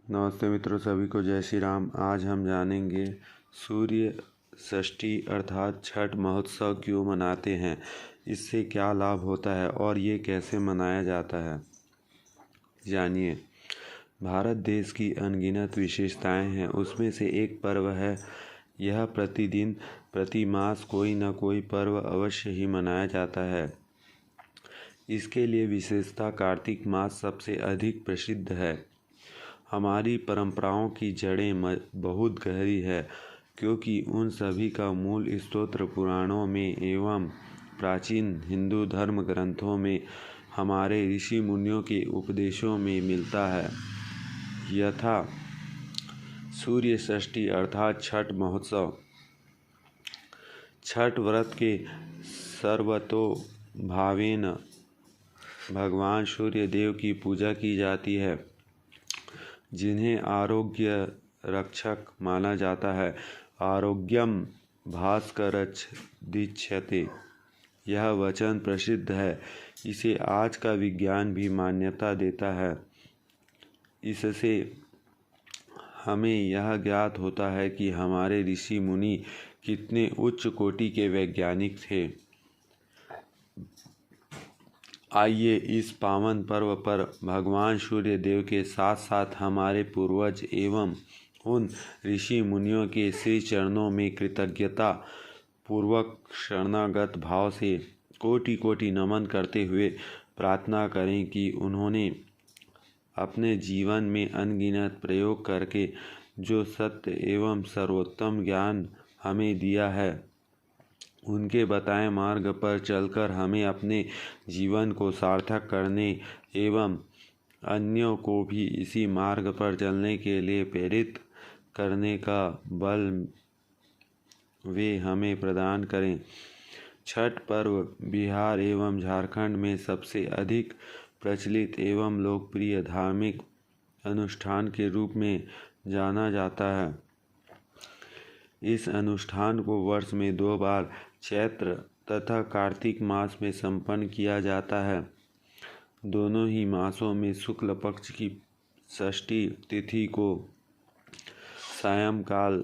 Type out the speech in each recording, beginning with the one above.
नमस्ते मित्रों, सभी को जय श्री राम। आज हम जानेंगे सूर्य षष्ठी अर्थात छठ महोत्सव क्यों मनाते हैं, इससे क्या लाभ होता है और ये कैसे मनाया जाता है। जानिए। भारत देश की अनगिनत विशेषताएं हैं, उसमें से एक पर्व है। यह प्रतिदिन प्रति मास कोई न कोई पर्व अवश्य ही मनाया जाता है। इसके लिए विशेषता कार्तिक मास सबसे अधिक प्रसिद्ध है। हमारी परंपराओं की जड़ें बहुत गहरी है, क्योंकि उन सभी का मूल स्तोत्र पुराणों में एवं प्राचीन हिंदू धर्म ग्रंथों में हमारे ऋषि मुनियों के उपदेशों में मिलता है। यथा सूर्य षष्ठी अर्थात छठ महोत्सव। छठ व्रत के सर्वतोभावेन भगवान सूर्य देव की पूजा की जाती है, जिन्हें आरोग्य रक्षक माना जाता है। आरोग्यम भास्करश्च यह वचन प्रसिद्ध है। इसे आज का विज्ञान भी मान्यता देता है। इससे हमें यह ज्ञात होता है कि हमारे ऋषि मुनि कितने उच्च कोटि के वैज्ञानिक थे। आइए इस पावन पर्व पर भगवान सूर्य देव के साथ साथ हमारे पूर्वज एवं उन ऋषि मुनियों के श्री चरणों में कृतज्ञता पूर्वक शरणागत भाव से कोटि कोटि नमन करते हुए प्रार्थना करें कि उन्होंने अपने जीवन में अनगिनत प्रयोग करके जो सत्य एवं सर्वोत्तम ज्ञान हमें दिया है, उनके बताए मार्ग पर चलकर हमें अपने जीवन को सार्थक करने एवं अन्यों को भी इसी मार्ग पर चलने के लिए प्रेरित करने का बल वे हमें प्रदान करें। छठ पर्व बिहार एवं झारखंड में सबसे अधिक प्रचलित एवं लोकप्रिय धार्मिक अनुष्ठान के रूप में जाना जाता है। इस अनुष्ठान को वर्ष में 2 बार चैत्र तथा कार्तिक मास में संपन्न किया जाता है। दोनों ही मासों में शुक्ल पक्ष की षष्ठी तिथि को सायंकाल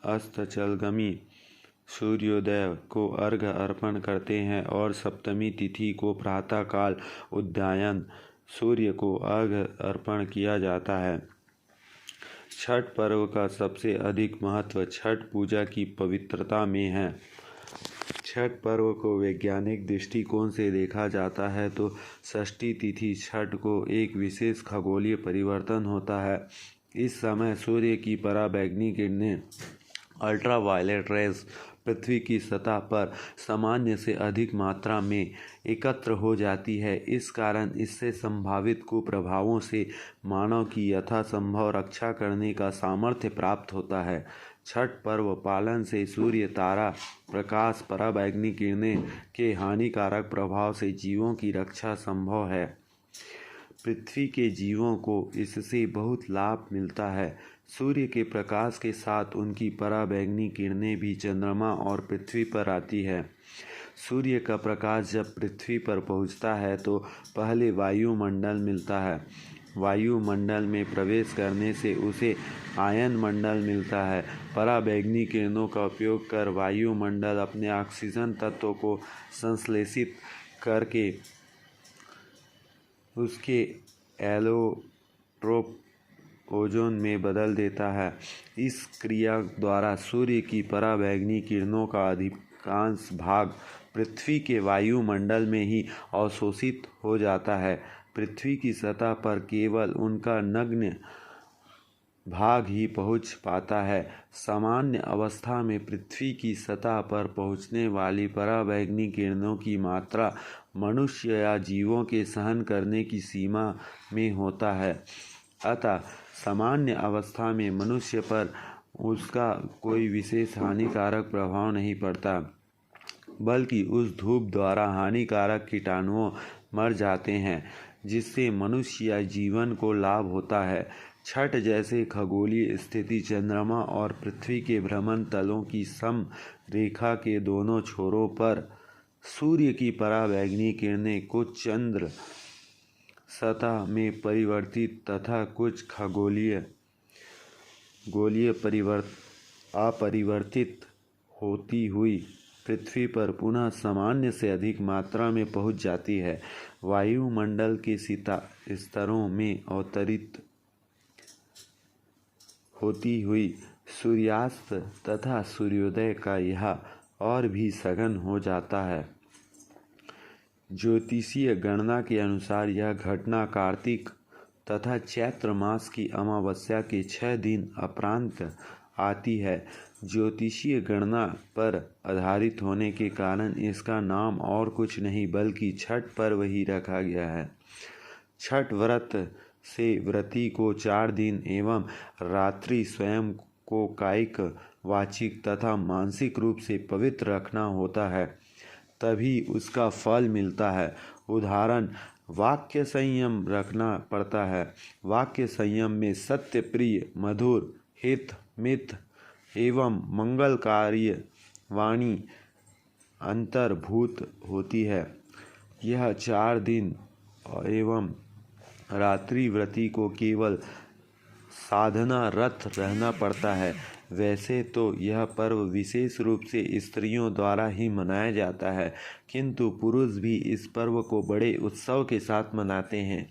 अस्ताचलगामी सूर्योदय को अर्घ्य अर्पण करते हैं और सप्तमी तिथि को प्रातःकाल उदयान सूर्य को अर्घ्य अर्पण किया जाता है। छठ पर्व का सबसे अधिक महत्व छठ पूजा की पवित्रता में है। छठ पर्व को वैज्ञानिक दृष्टिकोण से देखा जाता है तो षष्ठी तिथि छठ को एक विशेष खगोलीय परिवर्तन होता है। इस समय सूर्य की पराबैंगनी किरणें अल्ट्रावायलेट रेज पृथ्वी की सतह पर सामान्य से अधिक मात्रा में एकत्र हो जाती है। इस कारण इससे संभावित कुप्रभावों से मानव की यथासंभव रक्षा करने का सामर्थ्य प्राप्त होता है। छठ पर्व पालन से सूर्य तारा प्रकाश पराबैंगनी किरणें के हानिकारक प्रभाव से जीवों की रक्षा संभव है। पृथ्वी के जीवों को इससे बहुत लाभ मिलता है। सूर्य के प्रकाश के साथ उनकी पराबैंगनी किरणें भी चंद्रमा और पृथ्वी पर आती है। सूर्य का प्रकाश जब पृथ्वी पर पहुंचता है तो पहले वायुमंडल मिलता है। वायुमंडल में प्रवेश करने से उसे आयन मंडल मिलता है। पराबैंगनी किरणों का उपयोग कर वायुमंडल अपने ऑक्सीजन तत्व को संश्लेषित करके उसके एलोट्रोप ओजोन में बदल देता है। इस क्रिया द्वारा सूर्य की पराबैंगनी किरणों का अधिकांश भाग पृथ्वी के वायुमंडल में ही अवशोषित हो जाता है। पृथ्वी की सतह पर केवल उनका नग्न भाग ही पहुंच पाता है। सामान्य अवस्था में पृथ्वी की सतह पर पहुंचने वाली पराबैंगनी किरणों की मात्रा मनुष्य या जीवों के सहन करने की सीमा में होता है। अतः सामान्य अवस्था में मनुष्य पर उसका कोई विशेष हानिकारक प्रभाव नहीं पड़ता, बल्कि उस धूप द्वारा हानिकारक कीटाणुओं मर जाते हैं, जिससे मनुष्य या जीवन को लाभ होता है। छठ जैसे खगोलीय स्थिति चंद्रमा और पृथ्वी के भ्रमण तलों की सम रेखा के दोनों छोरों पर सूर्य की पराबैंगनी किरणें कुछ चंद्र सतह में परिवर्तित तथा कुछ गोलीय अपरिवर्तित होती हुई पृथ्वी पर पुनः सामान्य से अधिक मात्रा में पहुंच जाती है। वायुमंडल के स्तरों में अवतरित होती हुई सूर्यास्त तथा सूर्योदय का यह और भी सघन हो जाता है। ज्योतिषीय गणना के अनुसार यह घटना कार्तिक तथा चैत्र मास की अमावस्या के 6 दिन अपरांत आती है। ज्योतिषीय गणना पर आधारित होने के कारण इसका नाम और कुछ नहीं बल्कि छठ पर्व ही रखा गया है। छठ व्रत से व्रती को 4 दिन एवं रात्रि स्वयं को कायिक, वाचिक तथा मानसिक रूप से पवित्र रखना होता है, तभी उसका फल मिलता है। उदाहरण, वाक्य संयम रखना पड़ता है। वाक्य संयम में सत्य, प्रिय, मधुर, हित, मित एवं मंगलकारी वाणी अंतर्भूत होती है। यह 4 दिन एवं रात्रि व्रती को केवल साधना रत रहना पड़ता है। वैसे तो यह पर्व विशेष रूप से स्त्रियों द्वारा ही मनाया जाता है, किंतु पुरुष भी इस पर्व को बड़े उत्सव के साथ मनाते हैं।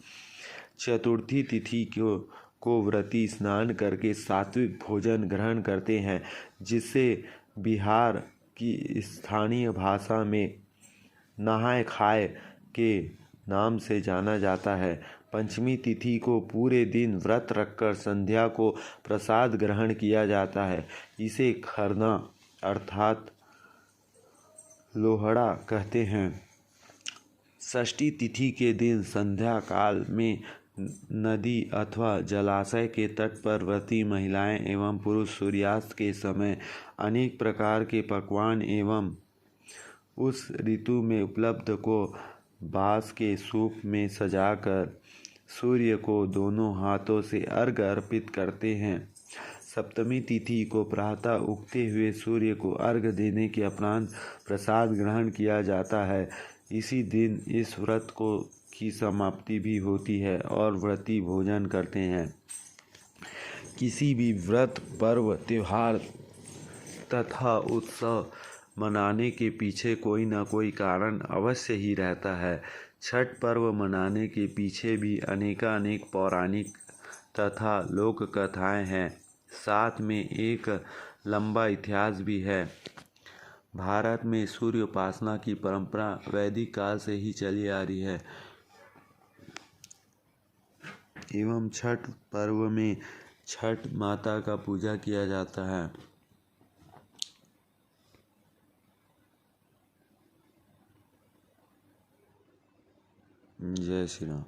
चतुर्थी तिथि को व्रती स्नान करके सात्विक भोजन ग्रहण करते हैं, जिसे बिहार की स्थानीय भाषा में नहाय खाय के नाम से जाना जाता है। पंचमी तिथि को पूरे दिन व्रत रखकर संध्या को प्रसाद ग्रहण किया जाता है। इसे खरना अर्थात लोहड़ा कहते हैं। षष्ठी तिथि के दिन संध्या काल में नदी अथवा जलाशय के तट पर व्रती महिलाएं एवं पुरुष सूर्यास्त के समय अनेक प्रकार के पकवान एवं उस ऋतु में उपलब्ध को बांस के सूप में सजाकर सूर्य को दोनों हाथों से अर्घ्य अर्पित करते हैं। सप्तमी तिथि को प्रातः उगते हुए सूर्य को अर्घ्य देने के उपरांत प्रसाद ग्रहण किया जाता है। इसी दिन इस व्रत की समाप्ति भी होती है और व्रती भोजन करते हैं। किसी भी व्रत, पर्व, त्योहार तथा उत्सव मनाने के पीछे कोई न कोई कारण अवश्य ही रहता है। छठ पर्व मनाने के पीछे भी अनेकानेक पौराणिक तथा लोक कथाएं हैं। साथ में एक लंबा इतिहास भी है। भारत में सूर्य उपासना की परंपरा वैदिक काल से ही चली आ रही है एवं छठ पर्व में छठ माता का पूजा किया जाता है। जय श्री राम।